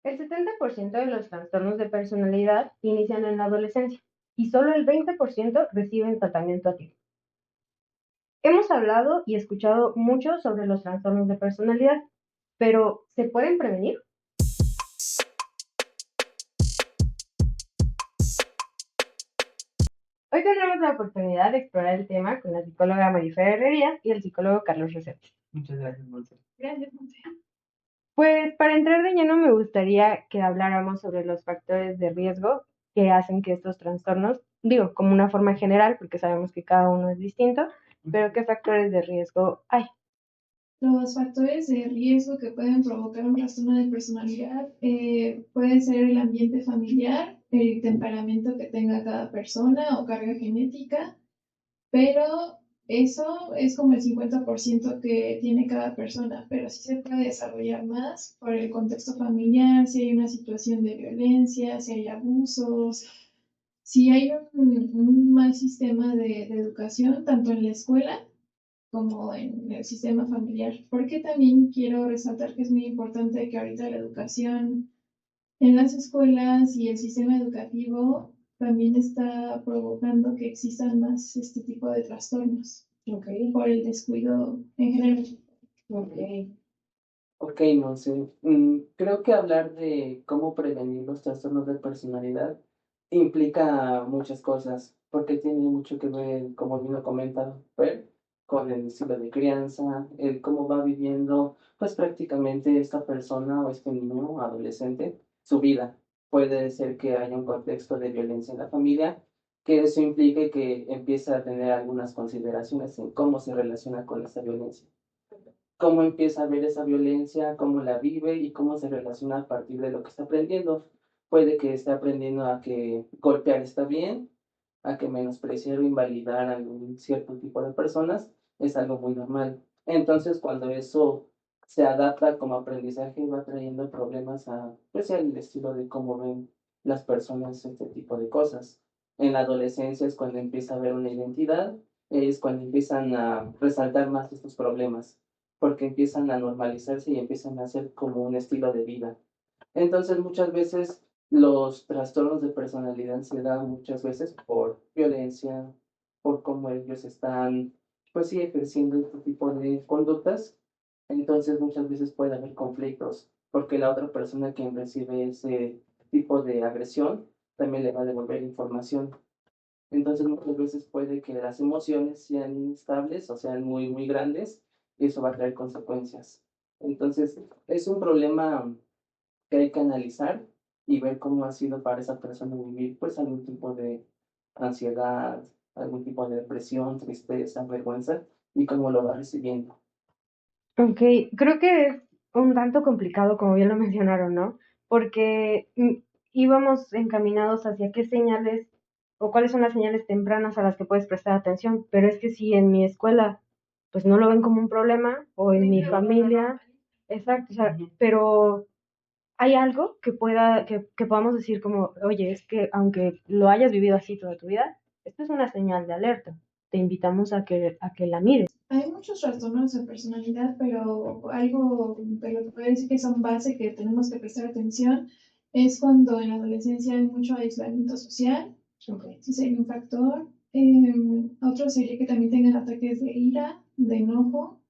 El 70% de los trastornos de personalidad inician en la adolescencia y solo el 20% reciben tratamiento a tiempo. Hemos hablado y escuchado mucho sobre los trastornos de personalidad, pero ¿se pueden prevenir? Hoy tendremos la oportunidad de explorar el tema con la psicóloga Marifer Herrerías y el psicólogo Carlos Rossetti. Muchas gracias, Monse. Gracias, Monse. Pues para entrar de lleno me gustaría que habláramos sobre los factores de riesgo que hacen que estos trastornos, digo, como una forma general, porque sabemos que cada uno es distinto, pero ¿qué factores de riesgo hay? Los factores de riesgo que pueden provocar un trastorno de personalidad puede ser el ambiente familiar, el temperamento que tenga cada persona o carga genética, pero eso es como el 50% que tiene cada persona, pero sí se puede desarrollar más por el contexto familiar, si hay una situación de violencia, si hay abusos, si hay un mal sistema de educación, tanto en la escuela como en el sistema familiar. Porque también quiero resaltar que es muy importante que ahorita la educación en las escuelas y el sistema educativo también está provocando que existan más este tipo de trastornos. Ok, Por el descuido en general. ok. Ok, Monse. Creo que hablar de cómo prevenir los trastornos de personalidad implica muchas cosas, porque tiene mucho que ver, como bien lo comenta Fer, con el estilo de crianza, el cómo va viviendo, pues prácticamente esta persona o este niño o adolescente, su vida. Puede ser que haya un contexto de violencia en la familia, que eso implique que empiece a tener algunas consideraciones en cómo se relaciona con esa violencia, cómo empieza a ver esa violencia, cómo la vive y cómo se relaciona a partir de lo que está aprendiendo. Puede que esté aprendiendo a que golpear está bien, a que menospreciar o invalidar a algún cierto tipo de personas es algo muy normal. Entonces, cuando eso se adapta como aprendizaje, va trayendo problemas a, pues, al estilo de cómo ven las personas este tipo de cosas. En la adolescencia es cuando empieza a haber una identidad, es cuando empiezan a resaltar más estos problemas porque empiezan a normalizarse y empiezan a ser como un estilo de vida. Entonces, muchas veces los trastornos de personalidad se dan muchas veces por violencia, por cómo ellos están, pues sí, ejerciendo este tipo de conductas. Entonces, muchas veces puede haber conflictos, porque la otra persona que recibe ese tipo de agresión también le va a devolver información. Entonces muchas veces puede que las emociones sean instables o sean muy, muy grandes y eso va a traer consecuencias. Entonces es un problema que hay que analizar y ver cómo ha sido para esa persona vivir pues algún tipo de ansiedad, algún tipo de depresión, tristeza, vergüenza y cómo lo va recibiendo. Ok, creo que es un tanto complicado, como bien lo mencionaron, ¿no? Porque íbamos encaminados hacia qué señales o cuáles son las señales tempranas a las que puedes prestar atención, pero es que si en mi escuela pues no lo ven como un problema o en mi familia, exacto, o sea, pero hay algo que que podamos decir como, oye, es que aunque lo hayas vivido así toda tu vida, esto es una señal de alerta. Te invitamos a que la mires. Hay muchos trastornos de personalidad, pero algo de lo que puedo decir que son base que tenemos que prestar atención es cuando en la adolescencia hay mucho aislamiento social. Ese sería un factor. Otro sería que también tengan ataques de ira, de enojo,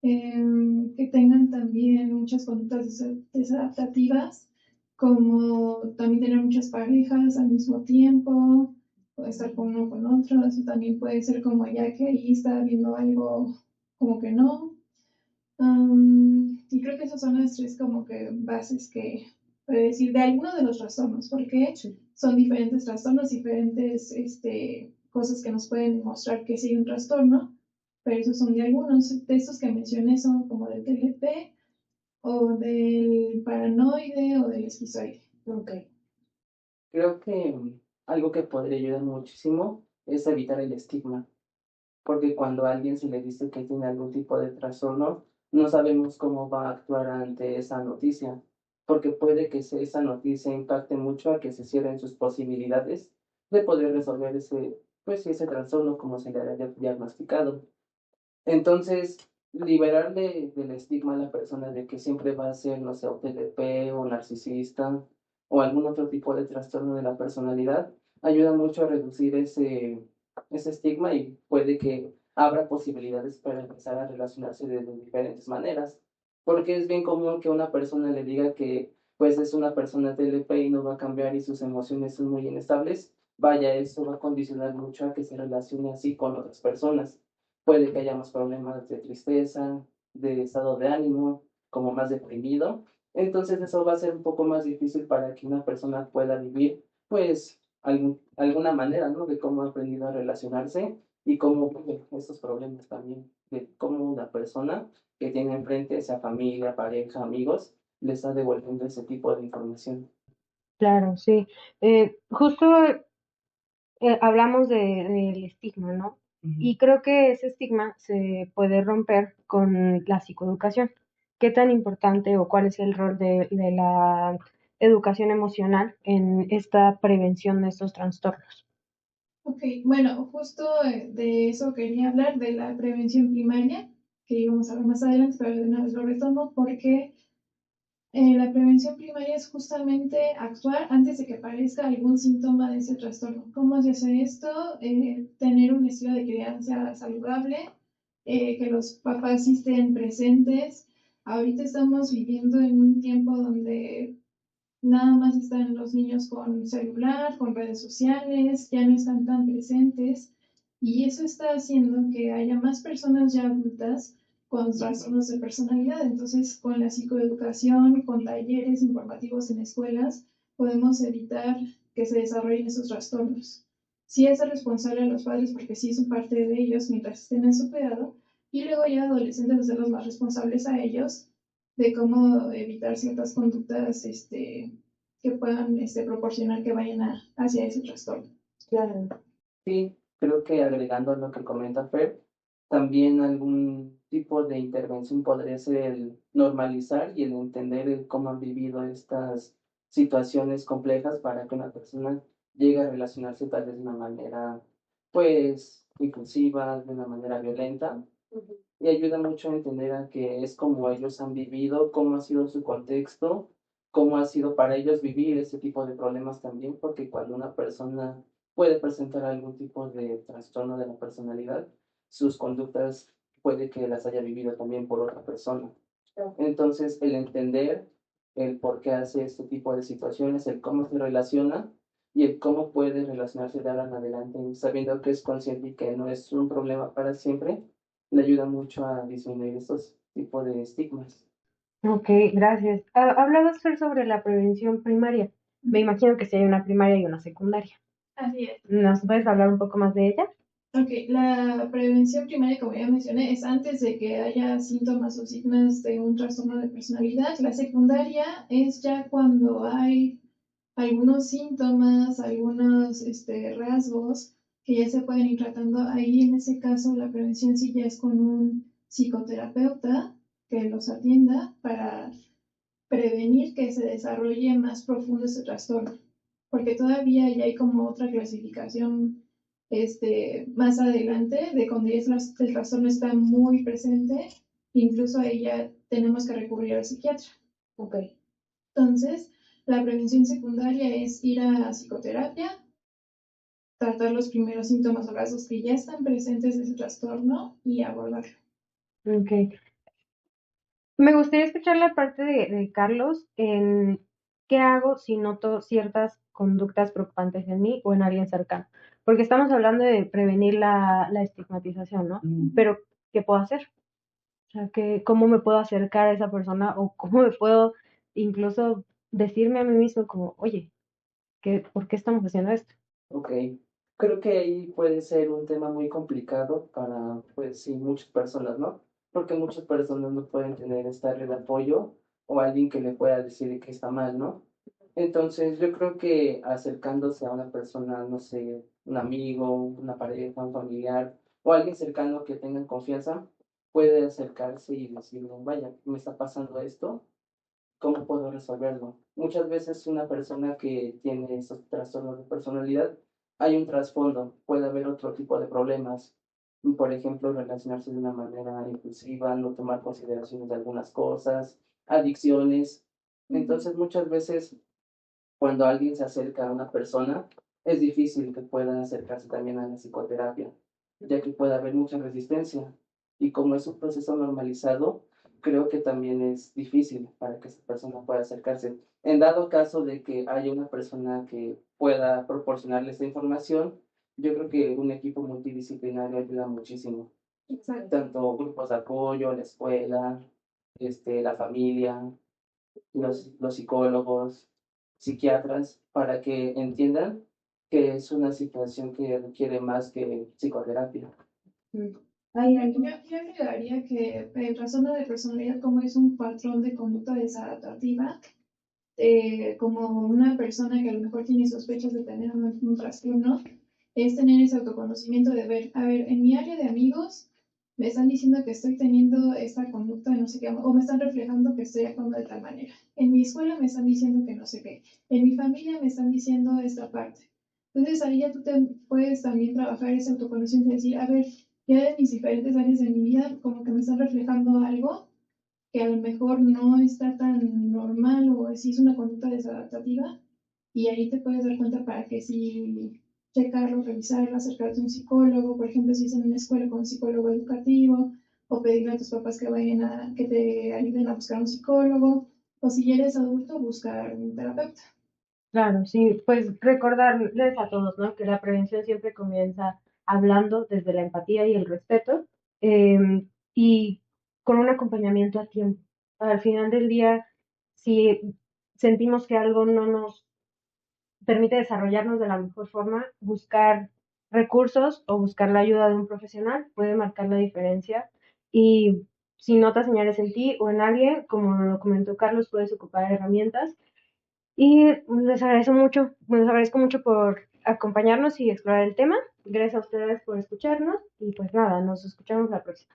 que tengan también muchas conductas desadaptativas, como también tener muchas parejas al mismo tiempo, o estar con uno con otro, eso también puede ser como ya que ahí está viendo algo como que no. Y creo que esas son las tres como que bases que puede decir de alguno de los trastornos, porque son diferentes trastornos, diferentes cosas que nos pueden mostrar que sí hay un trastorno, pero esos son de algunos. De estos que mencioné son como del TLP o del paranoide o del esquizoide. Ok. Creo que algo que podría ayudar muchísimo es evitar el estigma, porque cuando a alguien se le dice que tiene algún tipo de trastorno, no sabemos cómo va a actuar ante esa noticia, porque puede que esa noticia impacte mucho a que se cierren sus posibilidades de poder resolver ese, pues, ese trastorno como se le haya diagnosticado. Entonces, liberarle del estigma a la persona de que siempre va a ser, no sé, o TLP o narcisista o algún otro tipo de trastorno de la personalidad, ayuda mucho a reducir ese estigma y puede que abra posibilidades para empezar a relacionarse de diferentes maneras. Porque es bien común que una persona le diga que pues es una persona TLP y no va a cambiar y sus emociones son muy inestables. Vaya, eso va a condicionar mucho a que se relacione así con otras personas. Puede que haya más problemas de tristeza, de estado de ánimo, como más deprimido. Entonces eso va a ser un poco más difícil para que una persona pueda vivir, pues, alguna manera, ¿no? De cómo ha aprendido a relacionarse y cómo vive estos problemas también, de cómo una persona que tiene enfrente, sea familia, pareja, amigos, le está devolviendo ese tipo de información. Claro, sí. Justo hablamos del estigma, ¿no? Ujú. Y creo que ese estigma se puede romper con la psicoeducación. ¿Qué tan importante o cuál es el rol de la educación emocional en esta prevención de estos trastornos? Ok, bueno, justo de eso quería hablar, de la prevención primaria, que íbamos a ver más adelante, pero de una vez lo retomo, porque la prevención primaria es justamente actuar antes de que aparezca algún síntoma de ese trastorno. ¿Cómo se hace esto? Tener un estilo de crianza saludable, que los papás sí estén presentes. Ahorita estamos viviendo en un tiempo donde nada más están los niños con celular, con redes sociales, ya no están tan presentes y eso está haciendo que haya más personas ya adultas con trastornos de personalidad. Entonces, con la psicoeducación, con talleres informativos en escuelas, podemos evitar que se desarrollen esos trastornos. Sí es responsable a los padres porque sí son parte de ellos mientras estén en su cuidado y luego ya adolescentes hacerlos más responsables a ellos de cómo evitar ciertas conductas que puedan proporcionar que vayan hacia ese trastorno. Claro. Sí, creo que agregando a lo que comenta Fer, también algún tipo de intervención podría ser el normalizar y el entender el cómo han vivido estas situaciones complejas para que una persona llegue a relacionarse tal vez de una manera, pues, impulsiva, de una manera violenta, y ayuda mucho a entender a que es como ellos han vivido, cómo ha sido su contexto, cómo ha sido para ellos vivir ese tipo de problemas también, porque cuando una persona puede presentar algún tipo de trastorno de la personalidad, sus conductas puede que las haya vivido también por otra persona. Entonces, el entender el por qué hace este tipo de situaciones, el cómo se relaciona y el cómo puede relacionarse de ahora en adelante, sabiendo que es consciente y que no es un problema para siempre, le ayuda mucho a disminuir estos tipos de estigmas. Ok, gracias. Hablabas, Fer, sobre la prevención primaria. Me imagino que sí hay una primaria y una secundaria. Así es. ¿Nos puedes hablar un poco más de ella? Ok, la prevención primaria, como ya mencioné, es antes de que haya síntomas o signos de un trastorno de personalidad. La secundaria es ya cuando hay algunos síntomas, algunos rasgos que ya se pueden ir tratando. Ahí en ese caso la prevención sí ya es con un psicoterapeuta que los atienda para prevenir que se desarrolle más profundo ese trastorno, porque todavía ya hay como otra clasificación más adelante de cuando ya el trastorno está muy presente, incluso ahí ya tenemos que recurrir al psiquiatra. Ok. Entonces, la prevención secundaria es ir a psicoterapia, tratar los primeros síntomas o rasgos que ya están presentes de ese trastorno y abordarlo. Ok. Me gustaría escuchar la parte de Carlos en qué hago si noto ciertas conductas preocupantes en mí o en alguien cercano. Porque estamos hablando de prevenir la estigmatización, ¿no? Pero, ¿qué puedo hacer? O sea, ¿cómo me puedo acercar a esa persona o cómo me puedo incluso decirme a mí mismo como, oye, ¿por qué estamos haciendo esto? Ok, creo que ahí puede ser un tema muy complicado para, pues sí, muchas personas, ¿no? Porque muchas personas no pueden tener esta red de apoyo o alguien que le pueda decir que está mal, ¿no? Entonces, yo creo que acercándose a una persona, no sé, un amigo, una pareja, un familiar o alguien cercano que tengan confianza, puede acercarse y decirle, vaya, me está pasando esto, ¿cómo puedo resolverlo? Muchas veces una persona que tiene estos trastornos de personalidad, hay un trasfondo, puede haber otro tipo de problemas Por ejemplo, relacionarse de una manera impulsiva, no tomar consideraciones de algunas cosas, adicciones. Ujú. Entonces, muchas veces cuando alguien se acerca a una persona, es difícil que pueda acercarse también a la psicoterapia, ya que puede haber mucha resistencia. Y como es un proceso normalizado, creo que también es difícil para que esa persona pueda acercarse. En dado caso de que haya una persona que pueda proporcionarle esta información, yo creo que un equipo multidisciplinario ayuda muchísimo. Exacto. Tanto grupos de apoyo, la escuela, la familia, los psicólogos, psiquiatras, para que entiendan que es una situación que requiere más que psicoterapia. Mm. Ay, yo agregaría que el trastorno de personalidad como es un patrón de conducta desadaptativa, como una persona que a lo mejor tiene sospechas de tener un trastorno, es tener ese autoconocimiento de ver, a ver, en mi área de amigos me están diciendo que estoy teniendo esta conducta de no sé qué, o me están reflejando que estoy actuando de tal manera. En mi escuela me están diciendo que no sé qué. En mi familia me están diciendo esta parte. Entonces ahí ya tú te puedes también trabajar ese autoconocimiento y decir, a ver, ya en mis diferentes áreas de mi vida como que me están reflejando algo que a lo mejor no está tan normal o si es una conducta desadaptativa y ahí te puedes dar cuenta para que si checarlo, revisarlo, acercarte a un psicólogo, por ejemplo, si es en una escuela con un psicólogo educativo, o pedirle a tus papás que vayan que te ayuden a buscar un psicólogo, o si ya eres adulto, buscar un terapeuta. Claro, sí, pues recordarles a todos, ¿no? Que la prevención siempre comienza hablando desde la empatía y el respeto, y con un acompañamiento a tiempo. Al final del día, si sentimos que algo no nos permite desarrollarnos de la mejor forma, buscar recursos o buscar la ayuda de un profesional puede marcar la diferencia. Y si notas señales en ti o en alguien, como lo comentó Carlos, puedes ocupar herramientas y les agradezco mucho por acompañarnos y explorar el tema. Gracias a ustedes por escucharnos y pues nada, nos escuchamos la próxima.